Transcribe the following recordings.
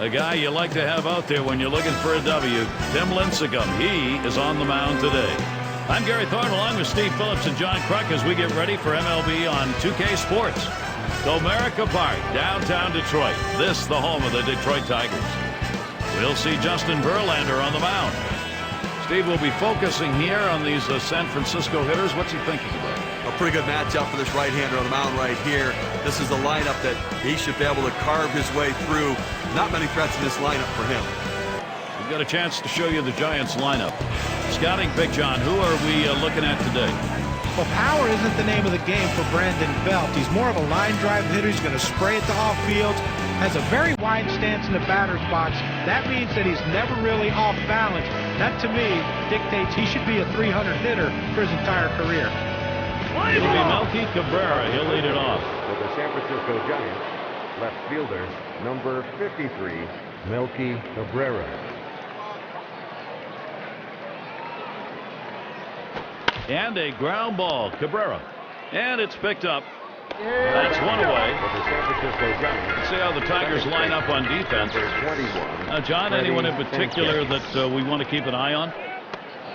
A guy you like to have out there when you're looking for a W, Tim Lincecum. He is on the mound today. I'm Gary Thorne along with Steve Phillips and John Kruk as we get ready for MLB on 2K Sports. Comerica Park, downtown Detroit. This the home of the Detroit Tigers. We'll see Justin Verlander on the mound. Steve will be focusing here on these San Francisco hitters. What's he thinking about? A pretty good matchup for this right-hander on the mound right here. This is a lineup that he should be able to carve his way through. Not many threats in this lineup for him. We've got a chance to show you the Giants lineup. Scouting pick, John. Who are we looking at today? Well, power isn't the name of the game for Brandon Belt. He's more of a line drive hitter. He's going to spray it to off fields. Has a very wide stance in the batter's box. That means that he's never really off balance. That, to me, dictates he should be a 300 hitter for his entire career. It'll be Melky Cabrera. He'll lead it off. For the San Francisco Giants, left fielder, number 53, Melky Cabrera. And a ground ball. Cabrera. And it's picked up. That's one away. For the San Francisco Giants, Let's see how the Tigers line up on defense. John, anyone in particular that we want to keep an eye on?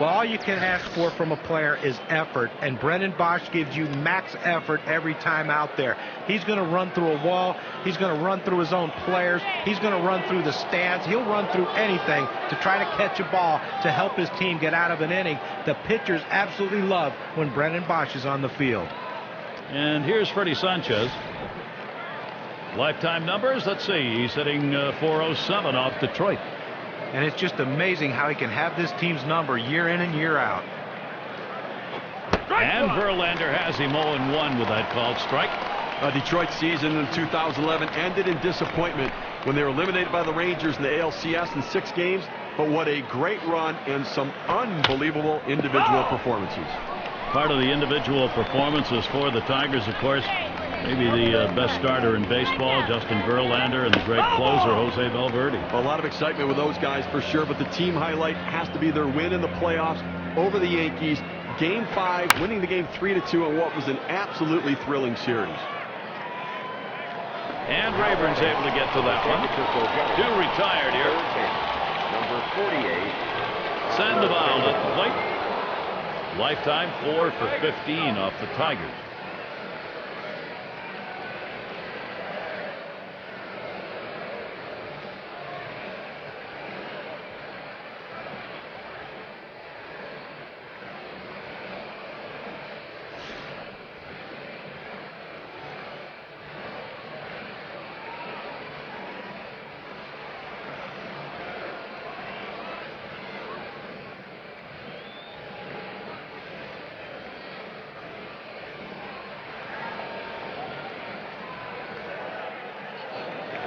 Well, all you can ask for from a player is effort, and Brendan Bosch gives you max effort every time out there. He's going to run through a wall. He's going to run through his own players. He's going to run through the stands. He'll run through anything to try to catch a ball to help his team get out of an inning. The pitchers absolutely love when Brendan Bosch is on the field. And here's Freddie Sanchez. Lifetime numbers, let's see. He's hitting .407 off Detroit. And it's just amazing how he can have this team's number year in and year out. And Verlander has him 0-1 with that called strike. Detroit's season in 2011 ended in disappointment when they were eliminated by the Rangers in the ALCS in 6 games. But what a great run and some unbelievable individual performances. Part of the individual performances for the Tigers, of course, maybe the best starter in baseball, Justin Verlander, and the great closer, Jose Valverde. A lot of excitement with those guys for sure, but the team highlight has to be their win in the playoffs over the Yankees. Game 5, winning the game 3-2 in what was an absolutely thrilling series. And Rayburn's able to get to that one. 2 retired here. number 48, Sandoval at the plate. Lifetime 4 for 15 off the Tigers.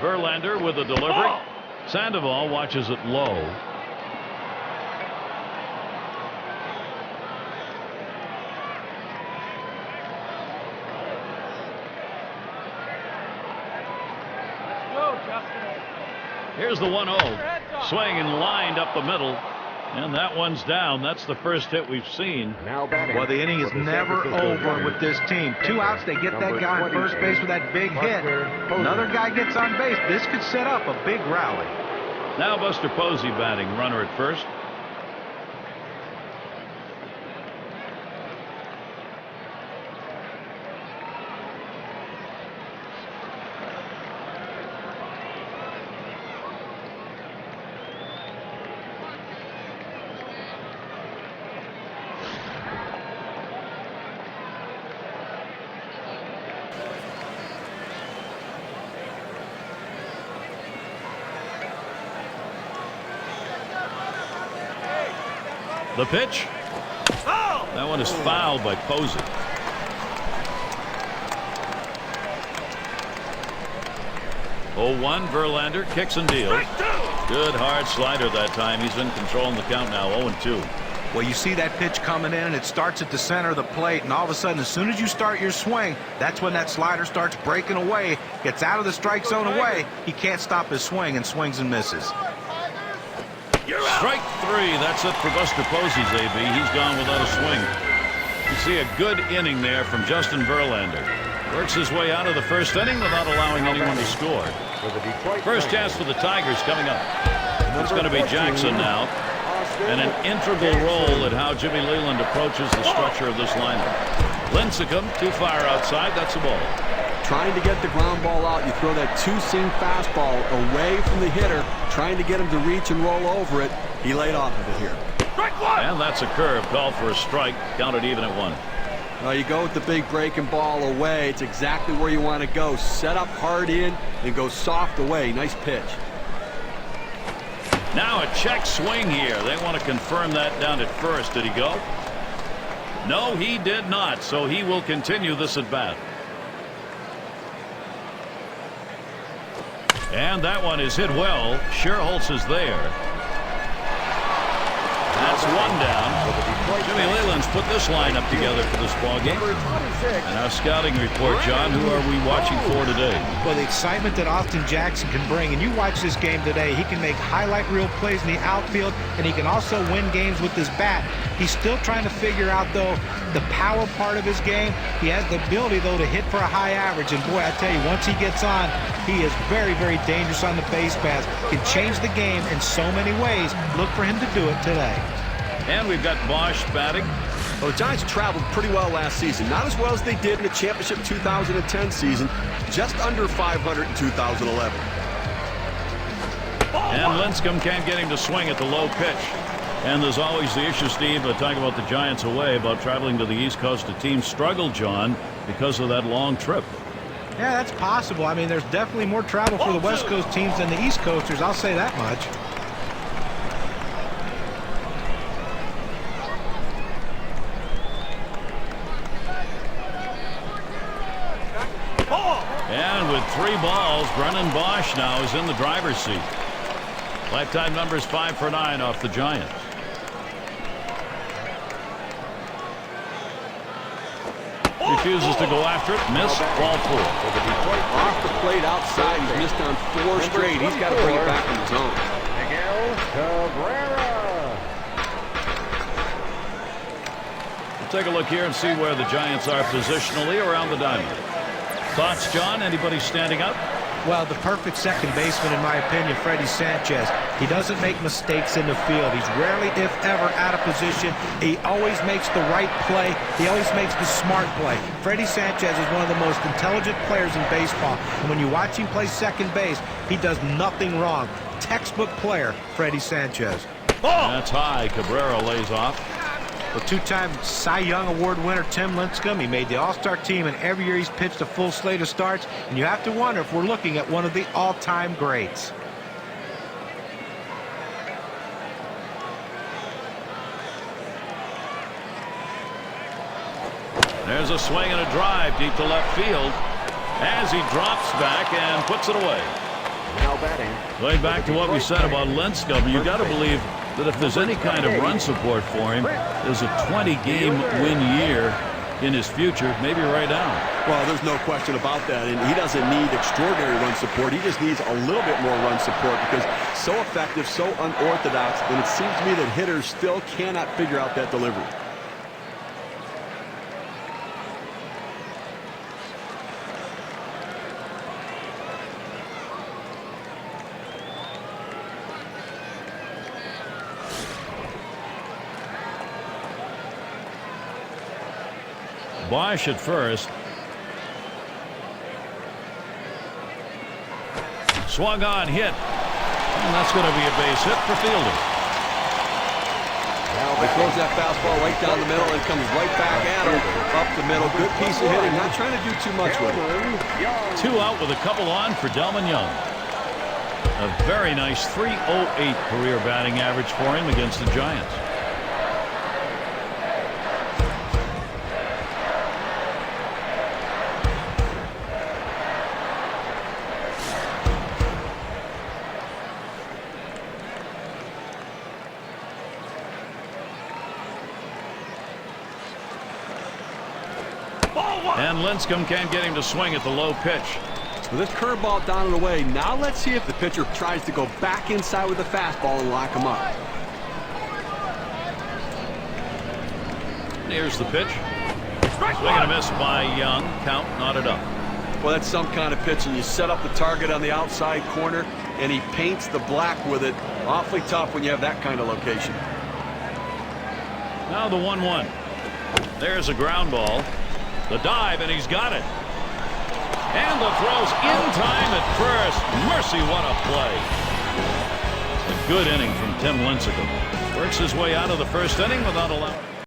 Verlander with a delivery. Sandoval watches it low. Here's the 1-0. Swing and lined up the middle. And that one's down. That's the first hit we've seen. now batting. Well, the inning is never over with this team. 2 outs, they get that guy on first base with that big hit. Another guy gets on base. This could set up a big rally. Now Buster Posey batting, runner at first. The pitch. That one is fouled by Posey. Oh, 1 Verlander kicks and deals. Good hard slider that time. He's in control in the count now. 0-2. Well, you see that pitch coming in, and it starts at the center of the plate, and all of a sudden, as soon as you start your swing, that's when that slider starts breaking away, gets out of the strike zone away. He can't stop his swing and swings and misses. Strike 3. That's it for Buster Posey's AB. He's gone without a swing. You see a good inning there from Justin Verlander. Works his way out of the first inning without allowing anyone to score. First chance for the Tigers coming up. It's going to be Jackson now. And an integral role at how Jimmy Leland approaches the structure of this lineup. Lincecum too far outside. That's a ball. Trying to get the ground ball out. You throw that two-seam fastball away from the hitter, trying to get him to reach and roll over it. He laid off of it here. And that's a curve. Called for a strike. Counted even at 1. Well, you go with the big breaking ball away. It's exactly where you want to go. Set up hard in and go soft away. Nice pitch. Now a check swing here. They want to confirm that down at first. Did he go? No, he did not. So he will continue this at bat. And that one is hit well. Scherholz is there. That's 1 down. Jimmy Leland's put this lineup together for this ballgame. And our scouting report, John, who are we watching for today? Well, the excitement that Austin Jackson can bring, and you watch this game today, he can make highlight reel plays in the outfield, and he can also win games with his bat. He's still trying to figure out, though, the power part of his game. He has the ability, though, to hit for a high average, and boy, I tell you, once he gets on, he is very, very dangerous on the base paths. Can change the game in so many ways. Look for him to do it today. And we've got Bosch batting. Well, the Giants traveled pretty well last season. Not as well as they did in the championship 2010 season. Just under 500 in 2011. And Lincecum can't get him to swing at the low pitch. And there's always the issue, Steve, talking about the Giants away, about traveling to the East Coast. The team struggled, John, because of that long trip. Yeah, that's possible. I mean, there's definitely more travel for the West Coast teams than the East Coasters. I'll say that much. And with 3 balls, Brennan Bosch now is in the driver's seat. Lifetime numbers 5 for 9 off the Giants. Refuses to go after it. Missed. Ball 4. Off the plate outside. He's missed on 4 straight. He's got to bring it back in the zone. We'll take a look here and see where the Giants are positionally around the diamond. Thoughts, John? Anybody standing up? Well, the perfect second baseman, in my opinion, Freddie Sanchez. He doesn't make mistakes in the field. He's rarely, if ever, out of position. He always makes the right play. He always makes the smart play. Freddie Sanchez is one of the most intelligent players in baseball. And when you watch him play second base, he does nothing wrong. Textbook player, Freddie Sanchez. That's high. Cabrera lays off. The 2-time Cy Young Award winner Tim Lincecum, he made the All-Star team, and every year he's pitched a full slate of starts, and you have to wonder if we're looking at one of the all-time greats. There's a swing and a drive deep to left field as he drops back and puts it away. Now batting. Going back to what we said about Lincecum, you got to believe that if there's any kind of run support for him, there's a 20-game win year in his future, maybe right now. Well, there's no question about that, and he doesn't need extraordinary run support. He just needs a little bit more run support because so effective, so unorthodox, and it seems to me that hitters still cannot figure out that delivery. Bosch at first. Swung on, hit. And that's going to be a base hit for Fielder. He throws that fastball right down the middle and comes right back at him. Up the middle. Good piece of hitting. Not trying to do too much with it. 2 out with a couple on for Delman Young. A very nice .308 career batting average for him against the Giants. And Lincecum can't get him to swing at the low pitch. With this curveball down and away, now let's see if the pitcher tries to go back inside with the fastball and lock him up. Here's the pitch. Swing and a miss by Young. Count knotted up. Well, that's some kind of pitching. You set up the target on the outside corner, and he paints the black with it. Awfully tough when you have that kind of location. Now the 1-1. There's a ground ball. The dive, and he's got it. And the throw's in time at first. Mercy, what a play. A good inning from Tim Lincecum. Works his way out of the first inning without allowing.